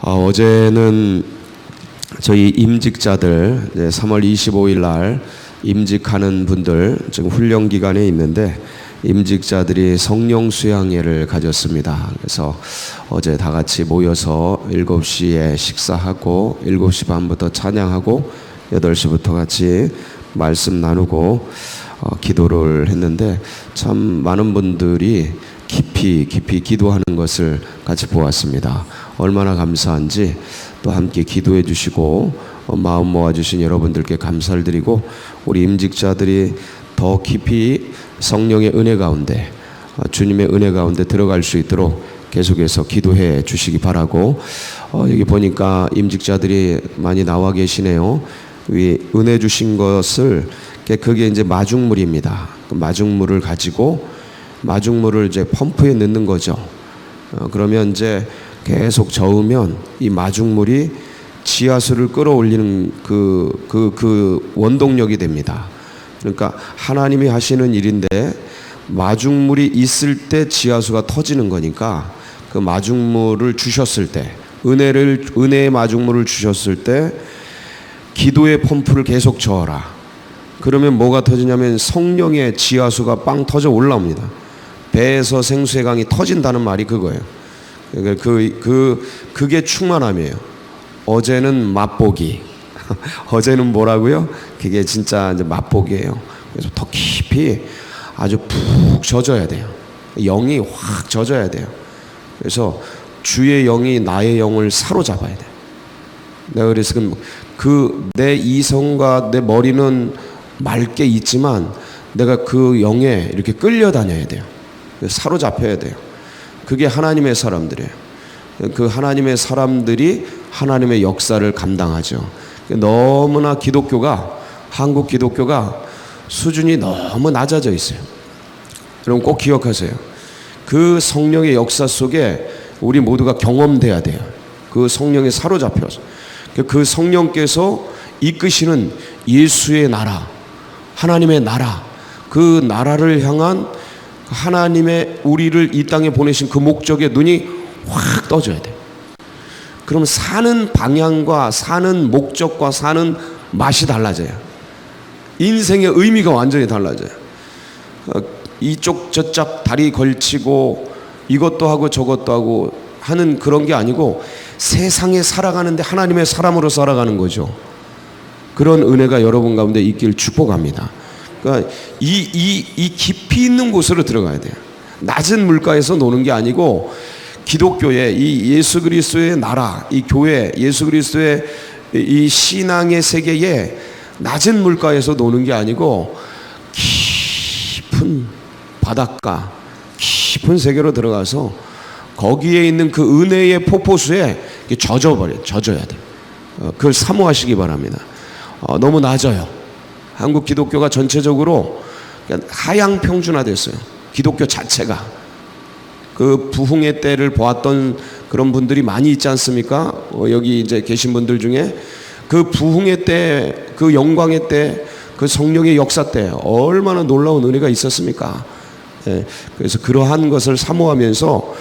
어제는 저희 임직자들 3월 25일 날 임직하는 분들 지금 훈련 기간에 있는데 임직자들이 성령 수양회를 가졌습니다. 그래서 어제 다 같이 모여서 7시에 식사하고 7시 반부터 찬양하고 8시부터 같이 말씀 나누고 기도를 했는데 참 많은 분들이 깊이 기도하는 것을 같이 보았습니다. 얼마나 감사한지 또 함께 기도해 주시고 마음 모아주신 여러분들께 감사를 드리고 우리 임직자들이 더 깊이 성령의 은혜 가운데 주님의 은혜 가운데 들어갈 수 있도록 계속해서 기도해 주시기 바라고 여기 보니까 임직자들이 많이 나와 계시네요. 위 은혜 주신 것을 그게 이제 마중물입니다. 그 마중물을 가지고 마중물을 이제 펌프에 넣는 거죠. 그러면 이제 계속 저으면 이 마중물이 지하수를 끌어올리는 그 원동력이 됩니다. 그러니까 하나님이 하시는 일인데 마중물이 있을 때 지하수가 터지는 거니까 그 마중물을 주셨을 때 은혜의 마중물을 주셨을 때 기도의 펌프를 계속 저어라. 그러면 뭐가 터지냐면 성령의 지하수가 빵 터져 올라옵니다. 배에서 생수의 강이 터진다는 말이 그거예요. 그게 충만함이에요. 어제는 맛보기. 어제는 뭐라고요? 그게 진짜 이제 맛보기예요. 그래서 더 깊이 아주 푹 젖어야 돼요. 영이 확 젖어야 돼요. 그래서 주의 영이 나의 영을 사로잡아야 돼요. 내가 그래서 내 이성과 내 머리는 맑게 있지만 내가 그 영에 이렇게 끌려다녀야 돼요. 사로잡혀야 돼요. 그게 하나님의 사람들이에요. 그 하나님의 사람들이 하나님의 역사를 감당하죠. 너무나 한국 기독교가 수준이 너무 낮아져 있어요. 여러분 꼭 기억하세요. 그 성령의 역사 속에 우리 모두가 경험돼야 돼요. 그 성령에 사로잡혀서 그 성령께서 이끄시는 예수의 나라, 하나님의 나라, 그 나라를 향한 하나님의 우리를 이 땅에 보내신 그 목적에 눈이 확 떠져야 돼. 그럼 사는 방향과 사는 목적과 사는 맛이 달라져요. 인생의 의미가 완전히 달라져요. 이쪽 저쪽 다리 걸치고 이것도 하고 저것도 하고 하는 그런 게 아니고 세상에 살아가는데 하나님의 사람으로 살아가는 거죠. 그런 은혜가 여러분 가운데 있길 축복합니다. 그러니까 이 깊이 있는 곳으로 들어가야 돼요. 낮은 물가에서 노는 게 아니고 기독교의 이 예수 그리스도의 나라, 이 교회, 예수 그리스도의 이 신앙의 세계에 낮은 물가에서 노는 게 아니고 깊은 바닷가, 깊은 세계로 들어가서 거기에 있는 그 은혜의 폭포수에 젖어야 돼요. 그걸 사모하시기 바랍니다. 너무 낮아요. 한국 기독교가 전체적으로 하향 평준화됐어요. 기독교 자체가. 그 부흥의 때를 보았던 그런 분들이 많이 있지 않습니까? 여기 이제 계신 분들 중에 그 부흥의 때, 그 영광의 때, 그 성령의 역사 때 얼마나 놀라운 은혜가 있었습니까? 그래서 그러한 것을 사모하면서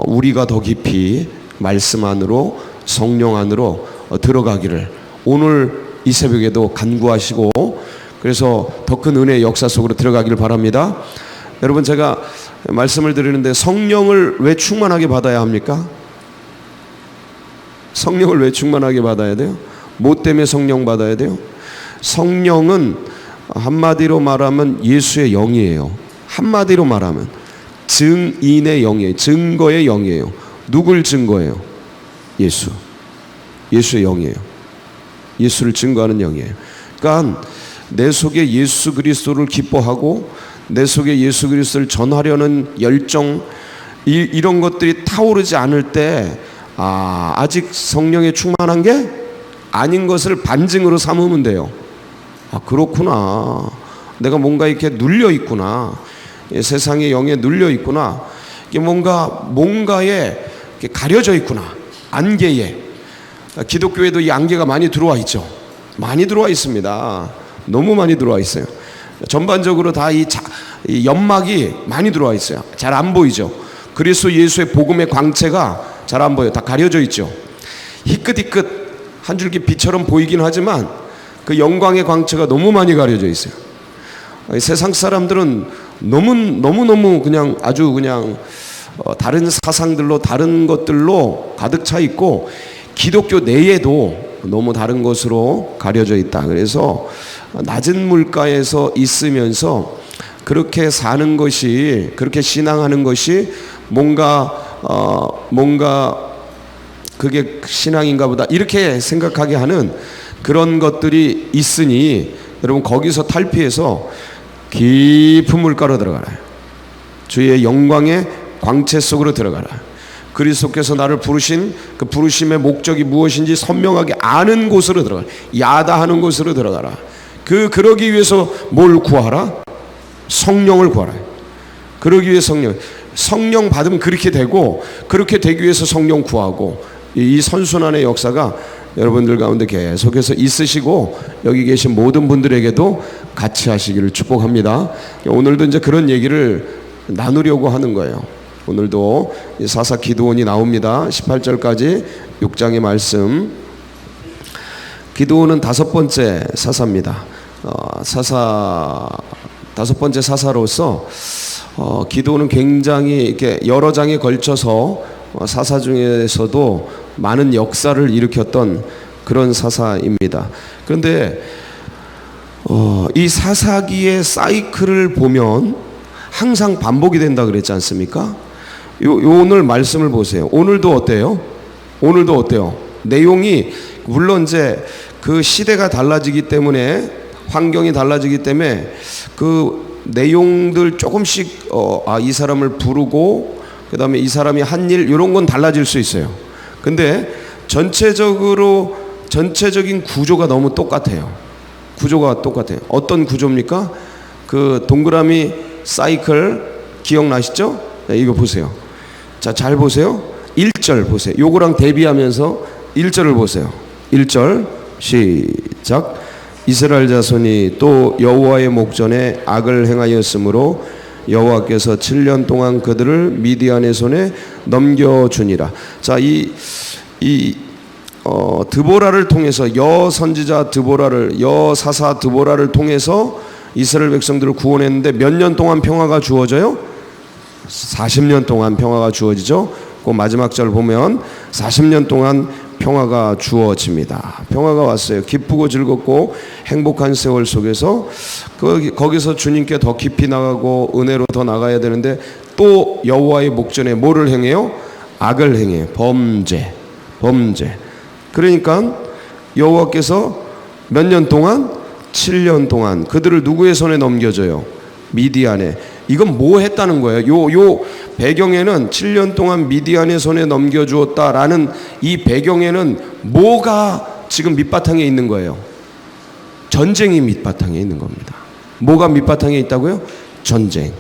우리가 더 깊이 말씀 안으로 성령 안으로 들어가기를 오늘 이 새벽에도 간구하시고 그래서 더 큰 은혜의 역사 속으로 들어가기를 바랍니다. 여러분 제가 말씀을 드리는데 성령을 왜 충만하게 받아야 합니까? 성령을 왜 충만하게 받아야 돼요? 뭐 때문에 성령 받아야 돼요? 성령은 한마디로 말하면 예수의 영이에요. 한마디로 말하면 증인의 영이에요. 증거의 영이에요. 누굴 증거해요? 예수의 영이에요. 예수를 증거하는 영이에요. 그러니까 내 속에 예수 그리스도를 기뻐하고 내 속에 예수 그리스도를 전하려는 열정 이런 것들이 타오르지 않을 때 아직 성령에 충만한 게 아닌 것을 반증으로 삼으면 돼요. 그렇구나. 내가 뭔가 이렇게 눌려 있구나. 세상의 영에 눌려 있구나. 이게 뭔가에 이렇게 가려져 있구나. 안개에. 기독교에도 이 안개가 많이 들어와 있죠. 많이 들어와 있습니다. 너무 많이 들어와 있어요. 전반적으로 다 이 연막이 많이 들어와 있어요. 잘 안 보이죠. 그리스도 예수의 복음의 광채가 잘 안 보여요. 다 가려져 있죠. 희끗희끗 한 줄기 빛처럼 보이긴 하지만 그 영광의 광채가 너무 많이 가려져 있어요. 세상 사람들은 너무 그냥 아주 그냥 다른 사상들로 다른 것들로 가득 차 있고 기독교 내에도 너무 다른 것으로 가려져 있다. 그래서 낮은 물가에서 있으면서 그렇게 사는 것이, 그렇게 신앙하는 것이 뭔가 그게 신앙인가 보다 이렇게 생각하게 하는 그런 것들이 있으니 여러분 거기서 탈피해서 깊은 물가로 들어가라. 주의 영광의 광채 속으로 들어가라. 그리스도께서 나를 부르신 그 부르심의 목적이 무엇인지 선명하게 아는 곳으로 들어가라. 야다하는 곳으로 들어가라. 그러기 위해서 뭘 구하라? 성령을 구하라. 그러기 위해 성령 받으면 그렇게 되고, 그렇게 되기 위해서 성령 구하고, 이 선순환의 역사가 여러분들 가운데 계속해서 있으시고 여기 계신 모든 분들에게도 같이 하시기를 축복합니다. 오늘도 이제 그런 얘기를 나누려고 하는 거예요. 오늘도 사사 기드온이 나옵니다. 18절까지 6장의 말씀. 기드온은 다섯 번째 사사입니다. 다섯 번째 사사로서 기드온은 굉장히 이렇게 여러 장에 걸쳐서 사사 중에서도 많은 역사를 일으켰던 그런 사사입니다. 그런데 이 사사기의 사이클을 보면 항상 반복이 된다 그랬지 않습니까? 오늘 말씀을 보세요. 오늘도 어때요? 내용이 물론 이제 그 시대가 달라지기 때문에, 환경이 달라지기 때문에 그 내용들 조금씩 이 사람을 부르고 그 다음에 이 사람이 한 일 이런 건 달라질 수 있어요. 근데 전체적인 구조가 너무 똑같아요. 어떤 구조입니까? 그 동그라미 사이클 기억나시죠? 자, 이거 보세요. 자, 잘 보세요. 1절 보세요. 요거랑 대비하면서 1절을 보세요. 1절 시작. 이스라엘 자손이 또 여호와의 목전에 악을 행하였으므로 여호와께서 7년 동안 그들을 미디안의 손에 넘겨주니라. 자, 드보라를 통해서, 여선지자 드보라를, 여사사 드보라를 통해서 이스라엘 백성들을 구원했는데 몇 년 동안 평화가 주어져요? 40년 동안 평화가 주어지죠. 그 마지막 절 보면 40년 동안 평화가 주어집니다. 평화가 왔어요. 기쁘고 즐겁고 행복한 세월 속에서 거기서 주님께 더 깊이 나가고 은혜로 더 나가야 되는데 또 여호와의 목전에 뭐를 행해요? 악을 행해요. 범죄. 그러니까 여호와께서 몇 년 동안? 7년 동안 그들을 누구의 손에 넘겨줘요? 미디안에. 이건 뭐 했다는 거예요? 요 배경에는 7년 동안 미디안의 손에 넘겨주었다라는 이 배경에는 뭐가 지금 밑바탕에 있는 거예요? 전쟁이 밑바탕에 있는 겁니다. 뭐가 밑바탕에 있다고요? 전쟁.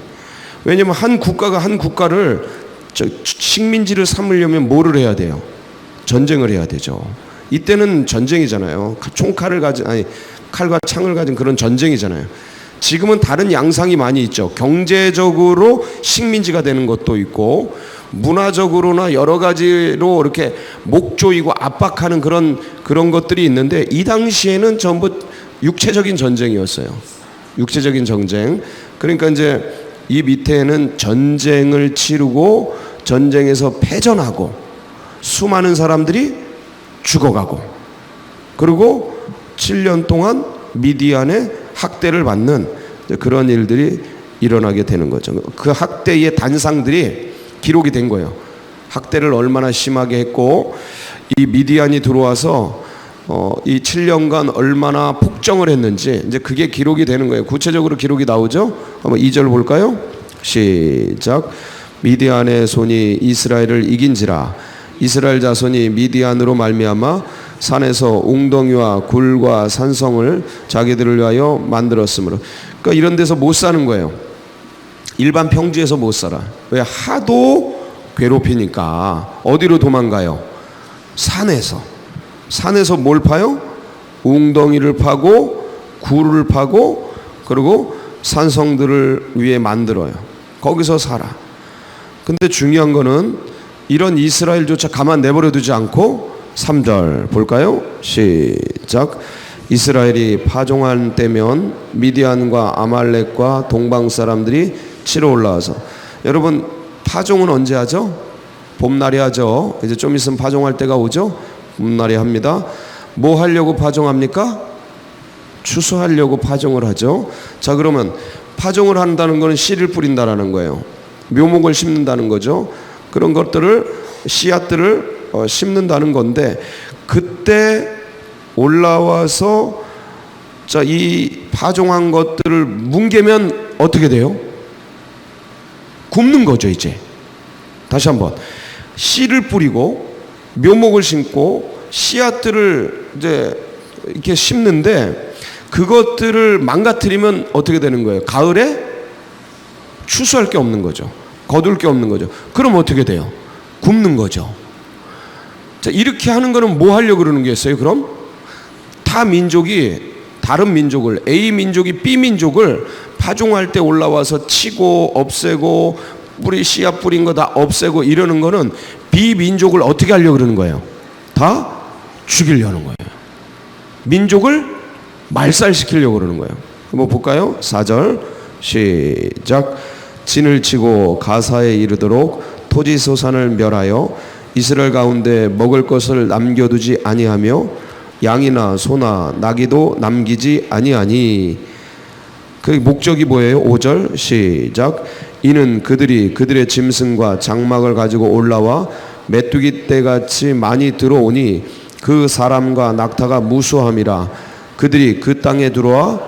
왜냐하면 한 국가가 한 국가를 식민지를 삼으려면 뭐를 해야 돼요? 전쟁을 해야 되죠. 이때는 전쟁이잖아요. 칼과 창을 가진 그런 전쟁이잖아요. 지금은 다른 양상이 많이 있죠. 경제적으로 식민지가 되는 것도 있고, 문화적으로나 여러 가지로 이렇게 목 조이고 압박하는 그런 것들이 있는데, 이 당시에는 전부 육체적인 전쟁이었어요. 육체적인 전쟁. 그러니까 이제 이 밑에는 전쟁을 치르고 전쟁에서 패전하고 수많은 사람들이 죽어가고, 그리고 7년 동안 미디안의 학대를 받는 그런 일들이 일어나게 되는 거죠. 그 학대의 단상들이 기록이 된 거예요. 학대를 얼마나 심하게 했고, 이 미디안이 들어와서 이 7년간 얼마나 폭정을 했는지 이제 그게 기록이 되는 거예요. 구체적으로 기록이 나오죠. 한번 2절 볼까요? 시작. 미디안의 손이 이스라엘을 이긴지라. 이스라엘 자손이 미디안으로 말미암아 산에서 웅덩이와 굴과 산성을 자기들을 위하여 만들었으므로. 그러니까 이런 데서 못 사는 거예요. 일반 평지에서 못 살아. 왜? 하도 괴롭히니까. 어디로 도망가요? 산에서 뭘 파요? 웅덩이를 파고 굴을 파고 그리고 산성들을 위해 만들어요. 거기서 살아. 근데 중요한 거는 이런 이스라엘조차 가만 내버려 두지 않고 3절 볼까요? 시작. 이스라엘이 파종한 때면 미디안과 아말렉과 동방 사람들이 치러 올라와서. 여러분, 파종은 언제 하죠? 봄날에 하죠. 이제 좀 있으면 파종할 때가 오죠. 봄날에 합니다. 뭐 하려고 파종합니까? 추수하려고 파종을 하죠. 자, 그러면 파종을 한다는 것은 씨를 뿌린다라는 거예요. 묘목을 심는다는 거죠. 그런 것들을, 씨앗들을 심는다는 건데, 그때 올라와서 자, 이 파종한 것들을 뭉개면 어떻게 돼요? 굽는 거죠. 이제 다시 한번, 씨를 뿌리고 묘목을 심고 씨앗들을 이제 이렇게 심는데, 그것들을 망가뜨리면 어떻게 되는 거예요? 가을에 추수할 게 없는 거죠. 거둘 게 없는 거죠. 그럼 어떻게 돼요? 굽는 거죠. 자, 이렇게 하는 거는 뭐 하려고 그러는 거겠어요? 그럼 타 민족이 다른 민족을, A 민족이 B 민족을 파종할 때 올라와서 치고 없애고 뿌리 씨앗 뿌린 거 다 없애고 이러는 거는 B 민족을 어떻게 하려고 그러는 거예요? 다 죽이려는 거예요. 민족을 말살시키려고 그러는 거예요. 한번 볼까요? 4절 시작. 진을 치고 가사에 이르도록 토지 소산을 멸하여 이스라엘 가운데 먹을 것을 남겨두지 아니하며 양이나 소나 나귀도 남기지 아니하니. 그 목적이 뭐예요? 5절 시작. 이는 그들이 그들의 짐승과 장막을 가지고 올라와 메뚜기 떼같이 많이 들어오니 그 사람과 낙타가 무수함이라. 그들이 그 땅에 들어와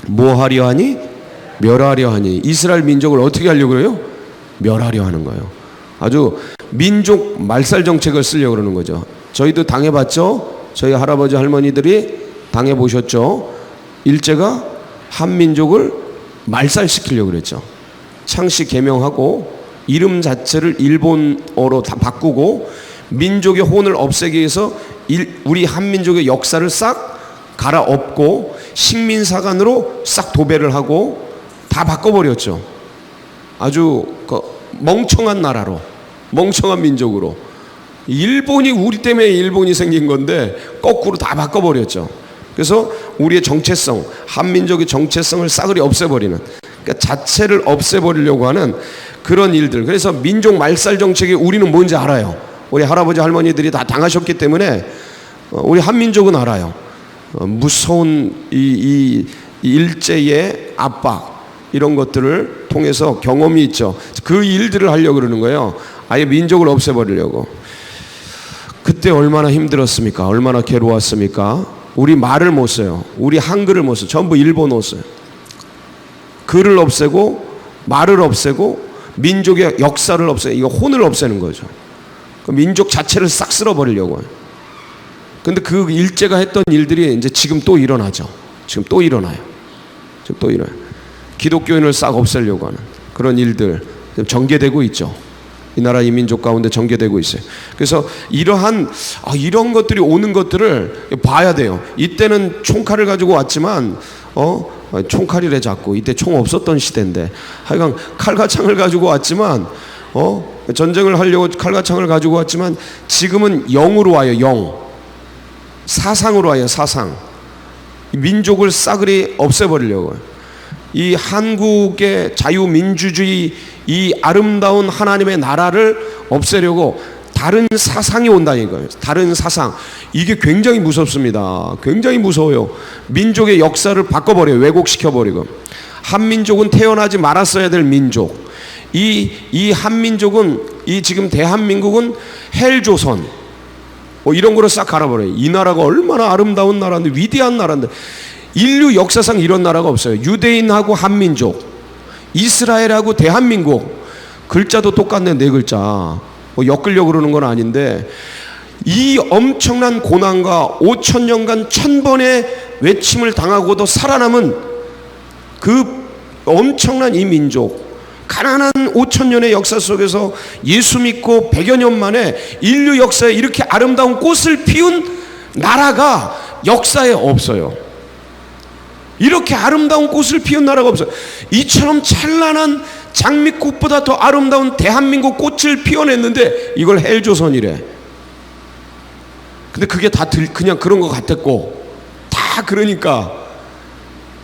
뭐 하려 하니? 멸하려 하니. 이스라엘 민족을 어떻게 하려고 그래요? 멸하려 하는 거예요. 아주 민족 말살 정책을 쓰려고 그러는 거죠. 저희도 당해봤죠? 저희 할아버지 할머니들이 당해보셨죠? 일제가 한민족을 말살시키려고 그랬죠. 창씨 개명하고 이름 자체를 일본어로 다 바꾸고 민족의 혼을 없애기 위해서 우리 한민족의 역사를 싹 갈아엎고 식민사관으로 싹 도배를 하고 다 바꿔버렸죠. 아주 멍청한 나라로, 멍청한 민족으로. 일본이 우리 때문에 일본이 생긴 건데 거꾸로 다 바꿔버렸죠. 그래서 우리의 정체성, 한민족의 정체성을 싸그리 없애버리는, 그러니까 자체를 없애버리려고 하는 그런 일들. 그래서 민족 말살 정책이 우리는 뭔지 알아요. 우리 할아버지 할머니들이 다 당하셨기 때문에 우리 한민족은 알아요. 무서운 이 일제의 압박, 이런 것들을 통해서 경험이 있죠. 그 일들을 하려고 그러는 거예요. 아예 민족을 없애버리려고. 그때 얼마나 힘들었습니까? 얼마나 괴로웠습니까? 우리 말을 못 써요. 우리 한글을 못 써요. 전부 일본어 써요. 글을 없애고 말을 없애고 민족의 역사를 없애고, 이거 혼을 없애는 거죠. 그 민족 자체를 싹 쓸어버리려고 해요. 근데 그 일제가 했던 일들이 이제 지금 또 일어나죠. 지금 또 일어나요. 지금 또 일어나요. 기독교인을 싹 없애려고 하는 그런 일들 전개되고 있죠. 이 나라 이 민족 가운데 전개되고 있어요. 그래서 이러한 이런 것들이 오는 것들을 봐야 돼요. 이때는 총칼을 가지고 왔지만 총칼이래 자꾸. 이때 총 없었던 시대인데 하여간 칼과 창을 가지고 왔지만 전쟁을 하려고 칼과 창을 가지고 왔지만 지금은 영으로 와요. 영. 사상으로 와요. 사상. 민족을 싸그리 없애버리려고 해요. 이 한국의 자유민주주의, 이 아름다운 하나님의 나라를 없애려고 다른 사상이 온다니까요. 다른 사상. 이게 굉장히 무섭습니다. 굉장히 무서워요. 민족의 역사를 바꿔버려요. 왜곡시켜버리고. 한민족은 태어나지 말았어야 될 민족. 이 한민족은, 이 지금 대한민국은 헬조선 이런 거를 싹 갈아버려요. 이 나라가 얼마나 아름다운 나라인데, 위대한 나라인데, 인류 역사상 이런 나라가 없어요. 유대인하고 한민족, 이스라엘하고 대한민국, 글자도 똑같네. 네 글자. 엮으려고 그러는 건 아닌데, 이 엄청난 고난과 5,000년간 1,000번의 외침을 당하고도 살아남은 그 엄청난 이 민족, 가난한 5,000년의 역사 속에서 예수 믿고 100여 년 만에 인류 역사에 이렇게 아름다운 꽃을 피운 나라가 역사에 없어요. 이렇게 아름다운 꽃을 피운 나라가 없어요. 이처럼 찬란한 장미꽃보다 더 아름다운 대한민국 꽃을 피워냈는데 이걸 헬조선이래. 근데 그게 다 그냥 그런 것 같았고, 다 그러니까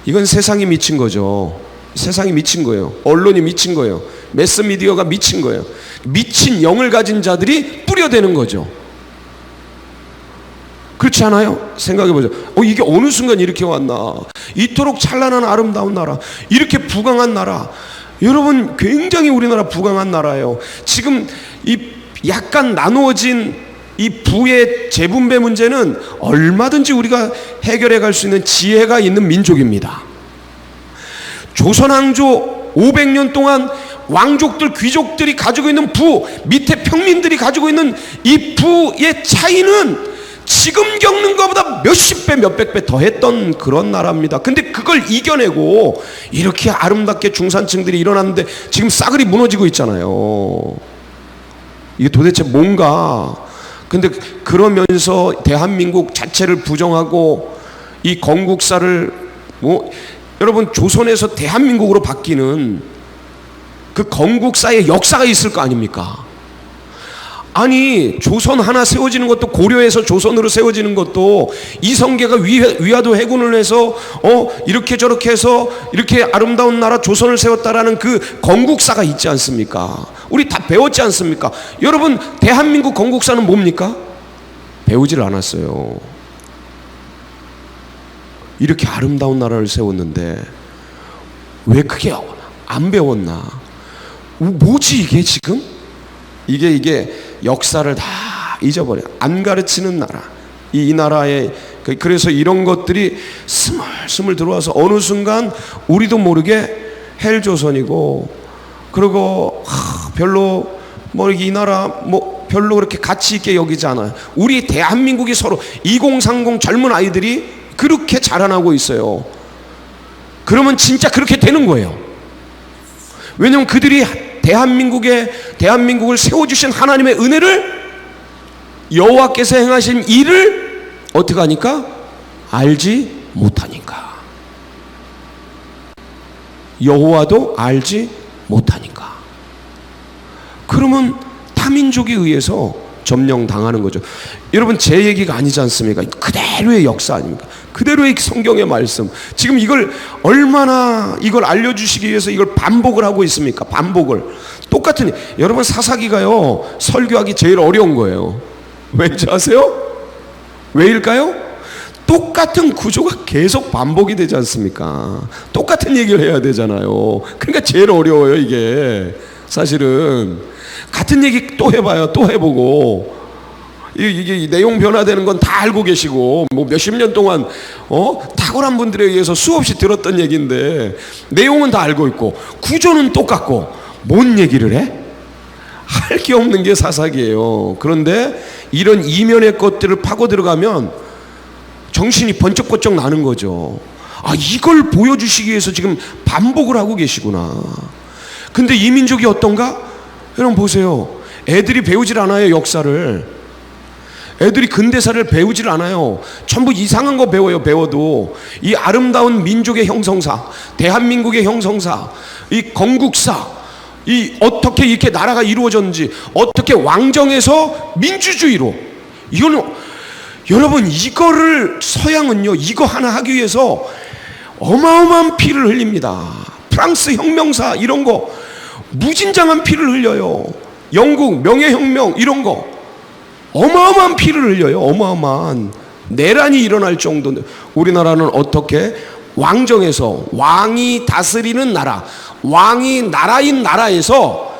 이건 세상이 미친 거죠. 세상이 미친 거예요. 언론이 미친 거예요. 매스미디어가 미친 거예요. 미친 영을 가진 자들이 뿌려대는 거죠. 그렇지 않아요? 생각해보죠. 이게 어느 순간 이렇게 왔나. 이토록 찬란한 아름다운 나라, 이렇게 부강한 나라. 여러분, 굉장히 우리나라 부강한 나라예요. 지금 이 약간 나누어진 이 부의 재분배 문제는 얼마든지 우리가 해결해 갈 수 있는 지혜가 있는 민족입니다. 조선왕조 500년 동안 왕족들, 귀족들이 가지고 있는 부, 밑에 평민들이 가지고 있는 이 부의 차이는 지금 겪는 것보다 몇십 배, 몇백 배 더 했던 그런 나라입니다. 근데 그걸 이겨내고 이렇게 아름답게 중산층들이 일어났는데 지금 싸그리 무너지고 있잖아요. 이게 도대체 뭔가. 근데 그러면서 대한민국 자체를 부정하고 이 건국사를 여러분, 조선에서 대한민국으로 바뀌는 그 건국사의 역사가 있을 거 아닙니까? 아니, 조선 하나 세워지는 것도, 고려에서 조선으로 세워지는 것도 이성계가 위화도 해군을 해서 이렇게 저렇게 해서 이렇게 아름다운 나라 조선을 세웠다라는 그 건국사가 있지 않습니까? 우리 다 배웠지 않습니까? 여러분, 대한민국 건국사는 뭡니까? 배우지를 않았어요. 이렇게 아름다운 나라를 세웠는데 왜 그게 안 배웠나? 뭐지 이게 지금? 이게 역사를 다 잊어버려. 안 가르치는 나라. 이 나라에, 그래서 이런 것들이 스물스물 들어와서 어느 순간 우리도 모르게 헬조선이고, 그리고 별로 이 나라 별로 그렇게 가치 있게 여기지 않아요. 우리 대한민국이 서로 2030 젊은 아이들이 그렇게 자라나고 있어요. 그러면 진짜 그렇게 되는 거예요. 왜냐하면 그들이 대한민국을 세워주신 하나님의 은혜를, 여호와께서 행하신 일을 어떻게 하니까? 알지 못하니까. 여호와도 알지 못하니까. 그러면 타민족에 의해서 점령당하는 거죠. 여러분, 제 얘기가 아니지 않습니까? 그대로의 역사 아닙니까? 그대로의 성경의 말씀. 지금 이걸 얼마나 이걸 알려주시기 위해서 이걸 반복을 하고 있습니까? 반복을. 똑같은, 여러분, 사사기가요 설교하기 제일 어려운 거예요. 왠지 아세요? 왜일까요? 똑같은 구조가 계속 반복이 되지 않습니까? 똑같은 얘기를 해야 되잖아요. 그러니까 제일 어려워요 이게. 사실은 같은 얘기 또 해봐요. 또 해보고 이게 내용 변화되는 건 다 알고 계시고, 몇십 년 동안 탁월한 분들에 의해서 수없이 들었던 얘기인데 내용은 다 알고 있고 구조는 똑같고 뭔 얘기를 해? 할 게 없는 게 사사기예요. 그런데 이런 이면의 것들을 파고 들어가면 정신이 번쩍번쩍 나는 거죠. 아, 이걸 보여주시기 위해서 지금 반복을 하고 계시구나. 근데 이 민족이 어떤가? 여러분 보세요. 애들이 배우질 않아요. 역사를. 애들이 근대사를 배우질 않아요. 전부 이상한 거 배워요. 배워도 이 아름다운 민족의 형성사, 대한민국의 형성사, 이 건국사, 이 어떻게 이렇게 나라가 이루어졌는지, 어떻게 왕정에서 민주주의로, 이거는 여러분, 이거를 서양은요 이거 하나 하기 위해서 어마어마한 피를 흘립니다. 프랑스 혁명사 이런 거 무진장한 피를 흘려요. 영국 명예혁명 이런 거 어마어마한 피를 흘려요. 어마어마한 내란이 일어날 정도인데, 우리나라는 어떻게 왕정에서, 왕이 다스리는 나라, 왕이 나라인 나라에서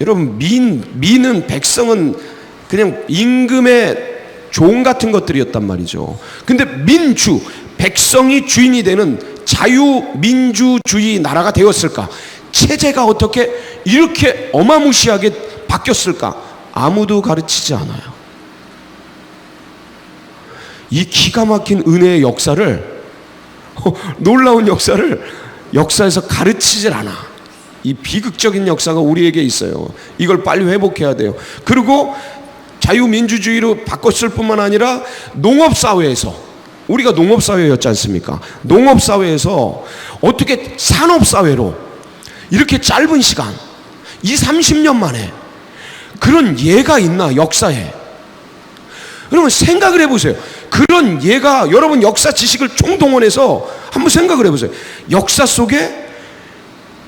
여러분 민은, 백성은 그냥 임금의 종 같은 것들이었단 말이죠. 근데 백성이 주인이 되는 자유민주주의 나라가 되었을까? 체제가 어떻게 이렇게 어마무시하게 바뀌었을까? 아무도 가르치지 않아요. 이 기가 막힌 은혜의 역사를, 놀라운 역사를 역사에서 가르치질 않아. 이 비극적인 역사가 우리에게 있어요. 이걸 빨리 회복해야 돼요. 그리고 자유민주주의로 바꿨을 뿐만 아니라 농업사회에서, 우리가 농업사회였지 않습니까? 농업사회에서 어떻게 산업사회로 이렇게 짧은 시간 20, 30년 만에 그런 예가 있나? 역사에 여러분 생각을 해보세요. 그런 예가 여러분 역사 지식을 총동원해서 한번 생각을 해보세요. 역사 속에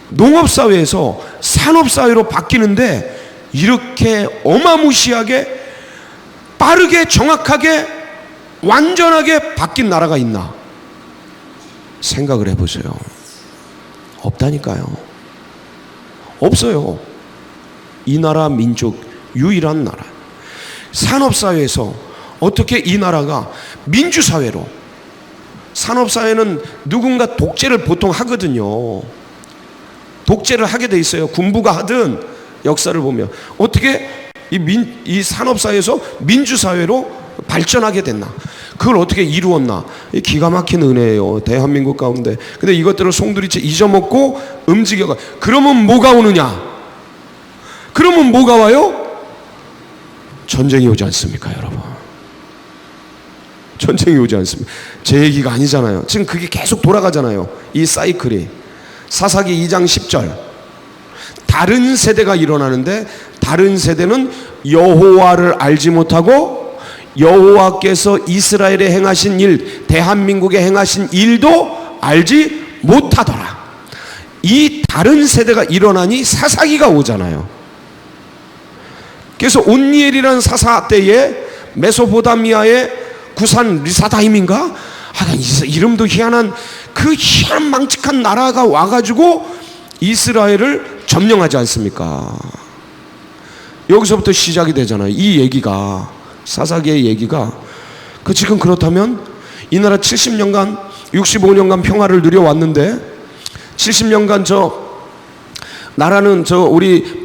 농업사회에서 산업사회로 바뀌는데 이렇게 어마무시하게 빠르게 정확하게 완전하게 바뀐 나라가 있나? 생각을 해보세요. 없다니까요. 없어요. 이 나라 민족 유일한 나라. 산업사회에서 어떻게 이 나라가 민주사회로, 산업사회는 누군가 독재를 보통 하거든요. 독재를 하게 돼 있어요. 군부가 하든 역사를 보면 어떻게 이 산업사회에서 민주사회로 발전하게 됐나? 그걸 어떻게 이루었나? 기가 막힌 은혜예요. 대한민국 가운데. 근데 이것들을 송두리째 잊어먹고 움직여가. 그러면 뭐가 오느냐? 그러면 뭐가 와요? 전쟁이 오지 않습니까, 여러분? 전쟁이 오지 않습니까? 제 얘기가 아니잖아요. 지금 그게 계속 돌아가잖아요. 이 사이클이. 사사기 2장 10절. 다른 세대가 일어나는데 다른 세대는 여호와를 알지 못하고 여호와께서 이스라엘에 행하신 일, 대한민국에 행하신 일도 알지 못하더라. 이 다른 세대가 일어나니 사사기가 오잖아요. 그래서 온니엘이라는 사사 때에 메소포타미아의 구산 리사다임인가? 이름도 희한한 그 희한 망측한 나라가 와가지고 이스라엘을 점령하지 않습니까? 여기서부터 시작이 되잖아요. 이 얘기가, 사사기의 얘기가. 지금 그렇다면 이 나라 70년간 65년간 평화를 누려왔는데 70년간 나라는 우리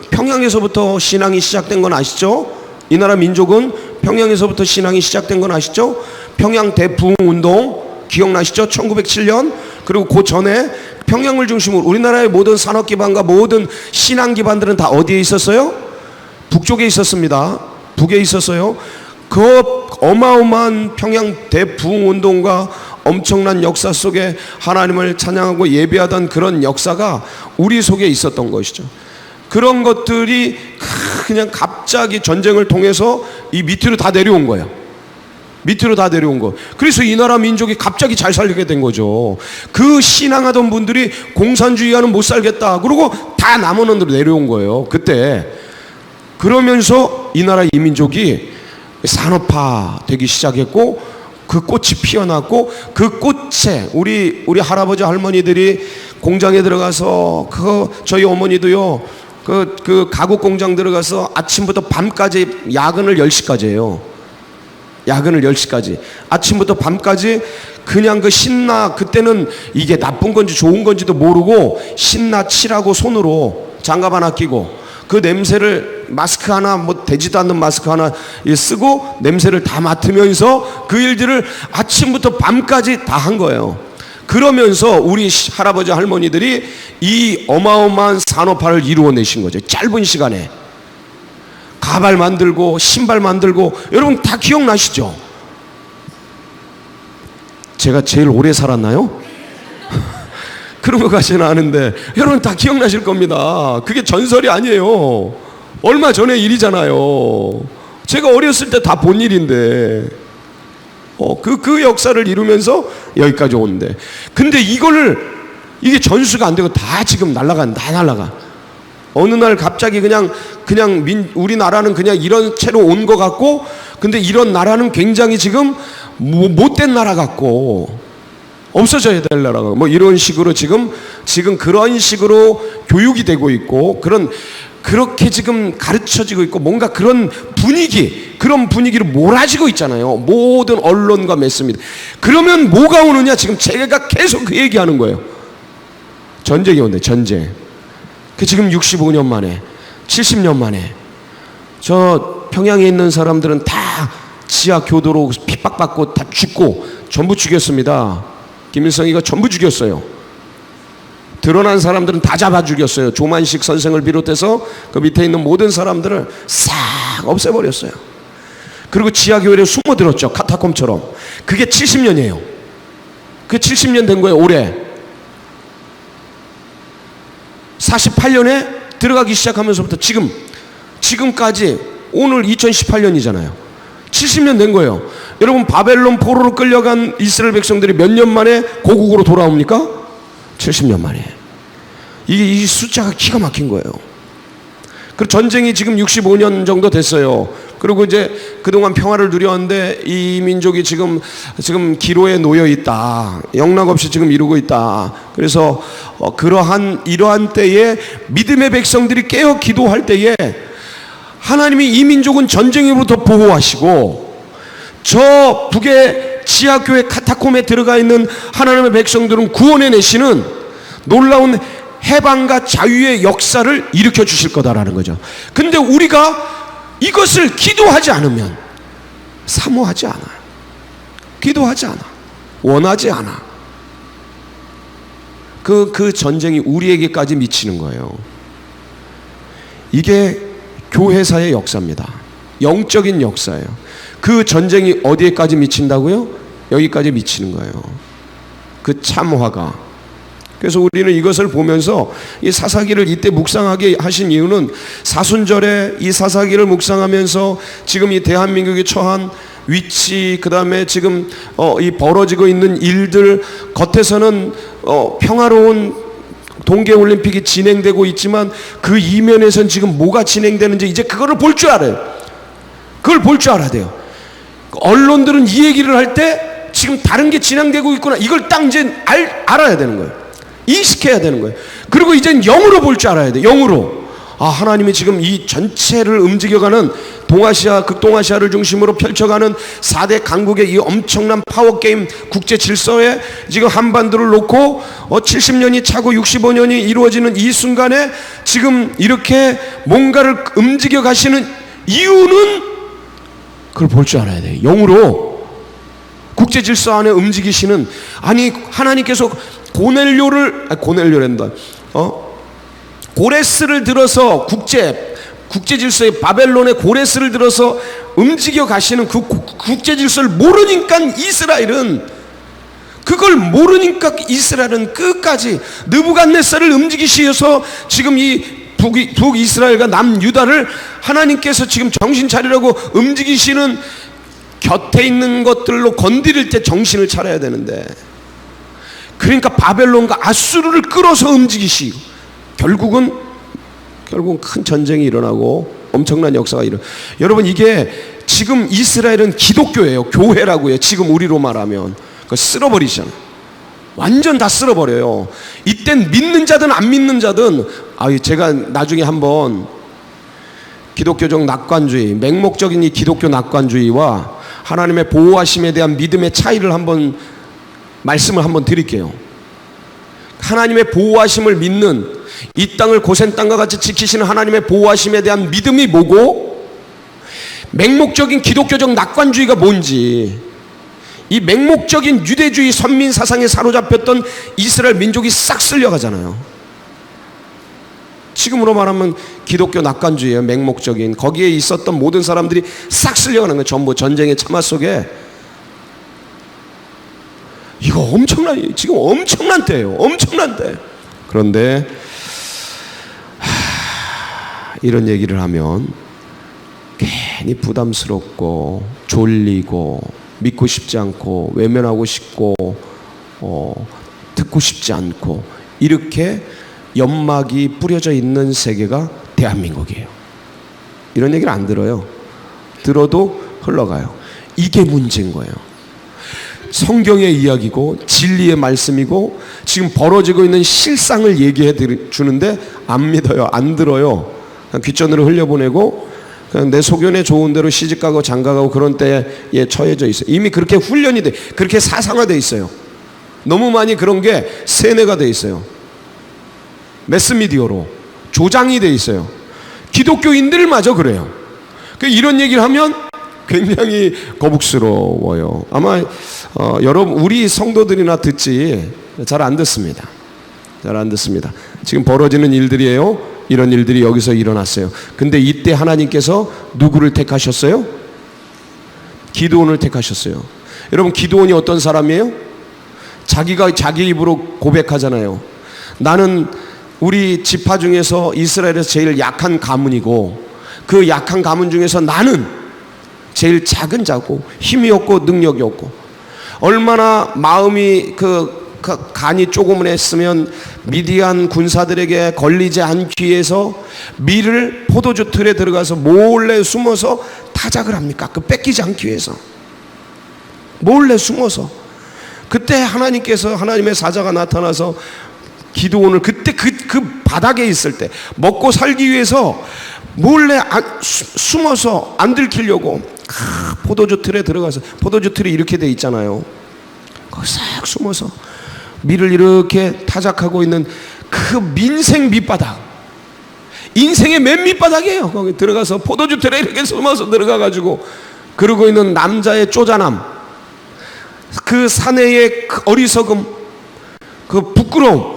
평양에서부터 신앙이 시작된 건 아시죠? 이 나라 민족은 평양에서부터 신앙이 시작된 건 아시죠? 평양 대부흥운동 기억나시죠? 1907년. 그리고 그 전에 평양을 중심으로 우리나라의 모든 산업 기반과 모든 신앙 기반들은 다 어디에 있었어요? 북쪽에 있었습니다. 북에 있었어요. 그 어마어마한 평양 대부흥운동과 엄청난 역사 속에 하나님을 찬양하고 예배하던 그런 역사가 우리 속에 있었던 것이죠. 그런 것들이 그냥 갑자기 전쟁을 통해서 이 밑으로 다 내려온 거예요. 밑으로 다 내려온 거. 그래서 이 나라 민족이 갑자기 잘 살게 된 거죠. 그 신앙하던 분들이 공산주의와는 못 살겠다 그러고 다 남원으로 내려온 거예요. 그때. 그러면서 이 나라 이 민족이 산업화 되기 시작했고 그 꽃이 피어났고 그 꽃에 우리 할아버지 할머니들이 공장에 들어가서 저희 어머니도요 그 가구 공장 들어가서 아침부터 밤까지 야근을 10시까지 해요. 야근을 10시까지. 아침부터 밤까지 그냥 신나, 그때는 이게 나쁜 건지 좋은 건지도 모르고 신나 칠하고 손으로 장갑 하나 끼고 그 냄새를 마스크 하나 되지도 않는 마스크 하나 쓰고 냄새를 다 맡으면서 그 일들을 아침부터 밤까지 다 한 거예요. 그러면서 우리 할아버지 할머니들이 이 어마어마한 산업화를 이루어내신 거죠. 짧은 시간에. 가발 만들고 신발 만들고 여러분 다 기억나시죠? 제가 제일 오래 살았나요? 그런 것 같지는 않은데 여러분 다 기억나실 겁니다. 그게 전설이 아니에요. 얼마 전의 일이잖아요. 제가 어렸을 때 다 본 일인데 그 역사를 이루면서 여기까지 오는데 근데 이게 전수가 안 되고 다 지금 다 날아가. 어느 날 갑자기 그냥 우리나라는 그냥 이런 채로 온 것 같고 근데 이런 나라는 굉장히 지금 못된 나라 같고 없어져야 될 나라가 이런 식으로 지금 그런 식으로 교육이 되고 있고 그렇게 지금 가르쳐지고 있고 뭔가 그런 분위기를 몰아지고 있잖아요. 모든 언론과 매스미디어. 그러면 뭐가 오느냐? 지금 제가 계속 그 얘기하는 거예요. 전쟁이 온대. 전쟁. 지금 65년 만에 70년 만에 저 평양에 있는 사람들은 다 지하 교도로 핍박받고 다 죽고 전부 죽였습니다. 김일성이가 전부 죽였어요. 드러난 사람들은 다 잡아 죽였어요. 조만식 선생을 비롯해서 그 밑에 있는 모든 사람들을 싹 없애버렸어요. 그리고 지하 교회에 숨어들었죠. 카타콤처럼. 그게 70년이에요. 그게 70년 된 거예요. 올해 48년에 들어가기 시작하면서부터 지금까지 오늘 2018년이잖아요. 70년 된 거예요. 여러분, 바벨론 포로로 끌려간 이스라엘 백성들이 몇 년 만에 고국으로 돌아옵니까? 70년 만에. 이 숫자가 기가 막힌 거예요. 그리고 전쟁이 지금 65년 정도 됐어요. 그리고 이제 그동안 평화를 누렸는데 이 민족이 지금 기로에 놓여 있다. 영락없이 지금 이루고 있다. 그래서 이러한 때에 믿음의 백성들이 깨어 기도할 때에 하나님이 이 민족은 전쟁으로부터 보호하시고, 저 북의 지하교회 카타콤에 들어가 있는 하나님의 백성들은 구원해 내시는 놀라운 해방과 자유의 역사를 일으켜 주실 거다라는 거죠. 근데 우리가 이것을 기도하지 않으면, 사모하지 않아요. 기도하지 않아. 원하지 않아. 그 전쟁이 우리에게까지 미치는 거예요. 이게 교회사의 역사입니다. 영적인 역사예요. 그 전쟁이 어디에까지 미친다고요? 여기까지 미치는 거예요. 그 참화가. 그래서 우리는 이것을 보면서 이 사사기를 이때 묵상하게 하신 이유는, 사순절에 이 사사기를 묵상하면서 지금 이 대한민국이 처한 위치, 그 다음에 지금 이 벌어지고 있는 일들, 겉에서는 평화로운 동계올림픽이 진행되고 있지만 그 이면에선 지금 뭐가 진행되는지 이제 그거를 볼 줄 알아요. 그걸 볼 줄 알아야 돼요. 언론들은 이 얘기를 할 때 지금 다른 게 진행되고 있구나, 이걸 딱 이제 알아야 되는 거예요. 인식해야 되는 거예요. 그리고 이젠 영으로 볼 줄 알아야 돼. 영으로. 하나님이 지금 이 전체를 움직여가는 동아시아, 극동아시아를 중심으로 펼쳐가는 4대 강국의 이 엄청난 파워게임 국제 질서에 지금 한반도를 놓고 70년이 차고 65년이 이루어지는 이 순간에 지금 이렇게 뭔가를 움직여 가시는 이유는, 그걸 볼 줄 알아야 돼요. 영으로. 국제 질서 안에 움직이시는, 아니 하나님께서 고넬료란다. 고레스를 들어서 국제 질서의 바벨론의 고레스를 들어서 움직여 가시는 그 국제 질서를 모르니까 이스라엘은 끝까지 느부갓네살을 움직이시어서 지금 이 북이스라엘과 남유다를 하나님께서 지금 정신 차리라고 움직이시는, 곁에 있는 것들로 건드릴 때 정신을 차려야 되는데, 그러니까 바벨론과 아수르를 끌어서 움직이시고 결국은 큰 전쟁이 일어나고 엄청난 역사가 여러분, 이게 지금 이스라엘은 기독교예요. 교회라고요. 지금 우리로 말하면 그거 쓸어버리잖아요. 완전 다 쓸어버려요. 이땐 믿는 자든 안 믿는 자든, 제가 나중에 한번 기독교적 낙관주의, 맹목적인 이 기독교 낙관주의와 하나님의 보호하심에 대한 믿음의 차이를 말씀을 한번 드릴게요. 하나님의 보호하심을 믿는, 이 땅을 고센 땅과 같이 지키시는 하나님의 보호하심에 대한 믿음이 뭐고, 맹목적인 기독교적 낙관주의가 뭔지, 이 맹목적인 유대주의 선민 사상에 사로잡혔던 이스라엘 민족이 싹 쓸려가잖아요. 지금으로 말하면 기독교 낙관주의예요. 맹목적인, 거기에 있었던 모든 사람들이 싹 쓸려가는 거예요. 전부 전쟁의 참화 속에. 이거 지금 엄청난 때예요. 엄청난 때. 그런데 이런 얘기를 하면 괜히 부담스럽고 졸리고 믿고 싶지 않고 외면하고 싶고 듣고 싶지 않고, 이렇게 연막이 뿌려져 있는 세계가 대한민국이에요. 이런 얘기를 안 들어요. 들어도 흘러가요. 이게 문제인 거예요. 성경의 이야기고 진리의 말씀이고 지금 벌어지고 있는 실상을 얘기해 주는데 안 믿어요. 안 들어요. 그냥 귓전으로 흘려보내고 그냥 내 소견에 좋은 대로 시집가고 장가가고 그런 때에 처해져 있어요. 이미 그렇게 훈련이 돼, 그렇게 사상화돼 있어요. 너무 많이 그런 게 세뇌가 돼 있어요. 매스미디어로 조장이 돼 있어요. 기독교인들마저 그래요. 이런 얘기를 하면 굉장히 거북스러워요. 아마 여러분, 우리 성도들이나 듣지 잘 안 듣습니다. 잘 안 듣습니다. 지금 벌어지는 일들이에요. 이런 일들이 여기서 일어났어요. 근데 이때 하나님께서 누구를 택하셨어요? 기드온을 택하셨어요. 여러분, 기드온이 어떤 사람이에요? 자기가 자기 입으로 고백하잖아요. 나는 우리 지파 중에서 이스라엘에서 제일 약한 가문이고, 그 약한 가문 중에서 나는 제일 작은 자고 힘이 없고 능력이 없고, 얼마나 마음이 그 간이 조그만했으면 미디안 군사들에게 걸리지 않기 위해서 밀을 포도주 틀에 들어가서 몰래 숨어서 타작을 합니까? 그 뺏기지 않기 위해서 몰래 숨어서. 그때 하나님께서, 하나님의 사자가 나타나서 기드온을 그때 그 바닥에 있을 때 먹고 살기 위해서 몰래 숨어서 안 들키려고 포도주 틀에 들어가서, 포도주 틀이 이렇게 돼 있잖아요. 거기 싹 숨어서 밀을 이렇게 타작하고 있는 그 민생 밑바닥, 인생의 맨 밑바닥이에요. 거기 들어가서 포도주 틀에 이렇게 숨어서 들어가가지고 그러고 있는 남자의 쪼잔함, 그 사내의 그 어리석음, 그 부끄러움,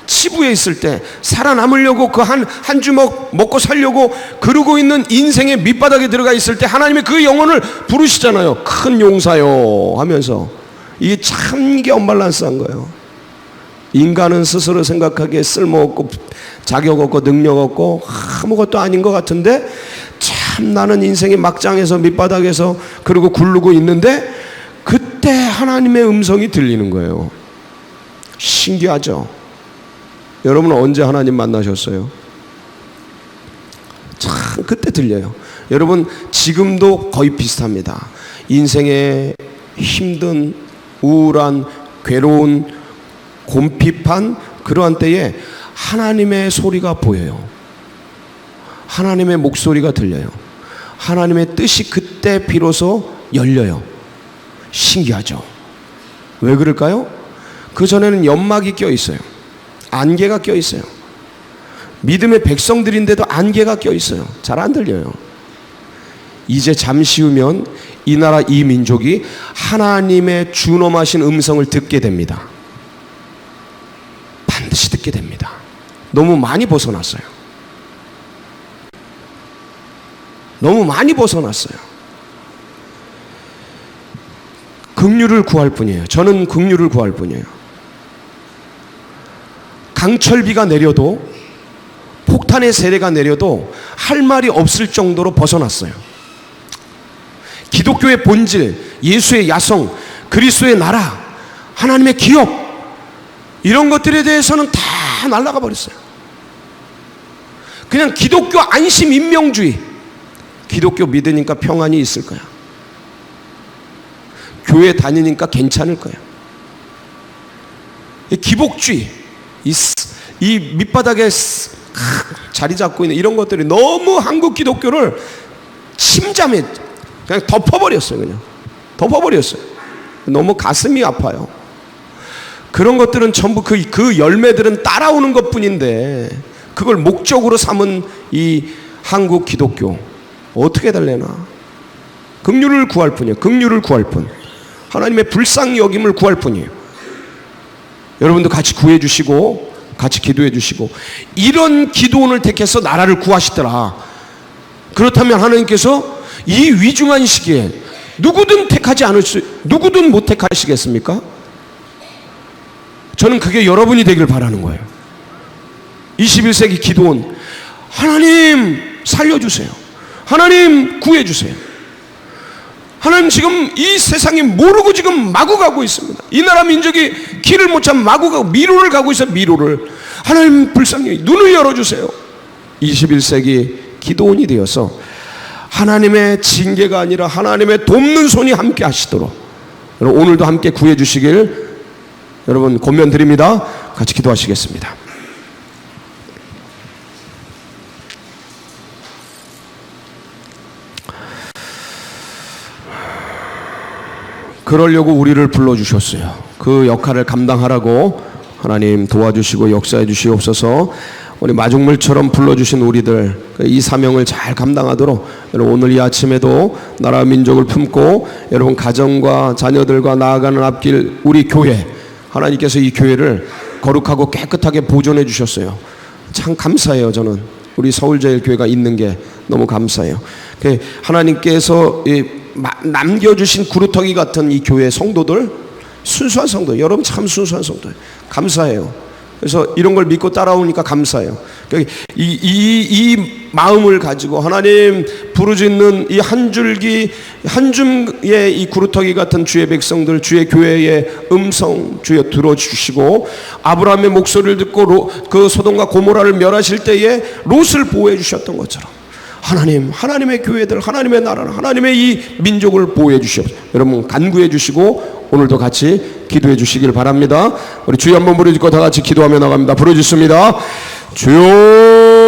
치부에 있을 때 살아남으려고 그 한 주먹 먹고 살려고 그러고 있는 인생의 밑바닥에 들어가 있을 때 하나님의 그 영혼을 부르시잖아요. 큰 용사요 하면서. 이게 참 이게 언밸런스한 거예요. 인간은 스스로 생각하기에 쓸모없고 자격 없고 능력 없고 아무것도 아닌 것 같은데, 참 나는 인생의 막장에서 밑바닥에서 그러고 굴르고 있는데 그때 하나님의 음성이 들리는 거예요. 신기하죠? 여러분은 언제 하나님 만나셨어요? 참 그때 들려요. 여러분 지금도 거의 비슷합니다. 인생의 힘든, 우울한, 괴로운, 곰핍한 그러한 때에 하나님의 소리가 보여요. 하나님의 목소리가 들려요. 하나님의 뜻이 그때 비로소 열려요. 신기하죠? 왜 그럴까요? 그 전에는 연막이 껴 있어요. 안개가 껴 있어요. 믿음의 백성들인데도 안개가 껴 있어요. 잘 안 들려요. 이제 잠시 후면 이 나라 이 민족이 하나님의 준엄하신 음성을 듣게 됩니다. 반드시 듣게 됩니다. 너무 많이 벗어났어요. 너무 많이 벗어났어요. 긍휼을 구할 뿐이에요. 저는 긍휼을 구할 뿐이에요. 강철비가 내려도, 폭탄의 세례가 내려도 할 말이 없을 정도로 벗어났어요. 기독교의 본질, 예수의 야성, 그리스도의 나라, 하나님의 기업, 이런 것들에 대해서는 다 날아가 버렸어요. 그냥 기독교 안심 인명주의, 기독교 믿으니까 평안이 있을 거야, 교회 다니니까 괜찮을 거야, 기복주의, 이 밑바닥에 자리 잡고 있는 이런 것들이 너무 한국 기독교를 침잠해 그냥 덮어버렸어요. 그냥 덮어버렸어요. 너무 가슴이 아파요. 그런 것들은 전부 그 열매들은 따라오는 것뿐인데 그걸 목적으로 삼은 이 한국 기독교 어떻게 달래나? 긍휼을 구할 뿐이에요. 긍휼을 구할 뿐. 하나님의 불쌍히 여김을 구할 뿐이에요. 여러분도 같이 구해 주시고 같이 기도해 주시고, 이런 기도원을 택해서 나라를 구하시더라. 그렇다면 하나님께서 이 위중한 시기에 누구든 누구든 못 택하시겠습니까? 저는 그게 여러분이 되길 바라는 거예요. 21세기 기도원, 하나님 살려주세요. 하나님 구해주세요. 하나님 지금 이 세상이 모르고 지금 마구 가고 있습니다. 이 나라 민족이 길을 못 찾아 마구 가고 미로를 가고 있어요. 미로를. 하나님 불쌍히 눈을 열어주세요. 21세기 기도원이 되어서 하나님의 징계가 아니라 하나님의 돕는 손이 함께 하시도록 여러분 오늘도 함께 구해 주시길 여러분 권면드립니다. 같이 기도하시겠습니다. 그러려고 우리를 불러주셨어요. 그 역할을 감당하라고 하나님 도와주시고 역사해 주시옵소서. 우리 마중물처럼 불러주신 우리들 이 사명을 잘 감당하도록 여러분 오늘 이 아침에도 나라 민족을 품고 여러분 가정과 자녀들과 나아가는 앞길 우리 교회, 하나님께서 이 교회를 거룩하고 깨끗하게 보존해 주셨어요. 참 감사해요. 저는 우리 서울제일교회가 있는 게 너무 감사해요. 하나님께서 남겨주신 구루터기 같은 이 교회 성도들, 순수한 성도, 여러분 참 순수한 성도예요. 감사해요. 그래서 이런 걸 믿고 따라오니까 감사해요. 이 마음을 가지고 하나님 부르짖는 이 한 줄기 한 줌의 이 구루터기 같은 주의 백성들, 주의 교회의 음성 주여 들어주시고, 아브라함의 목소리를 듣고 그 소돔과 고모라를 멸하실 때에 롯을 보호해 주셨던 것처럼 하나님, 하나님의 교회들, 하나님의 나라를, 하나님의 이 민족을 보호해 주시옵소서. 여러분 간구해 주시고 오늘도 같이 기도해 주시길 바랍니다. 우리 주여 한번 부르짖고 다 같이 기도하며 나갑니다. 부르짖습니다. 주여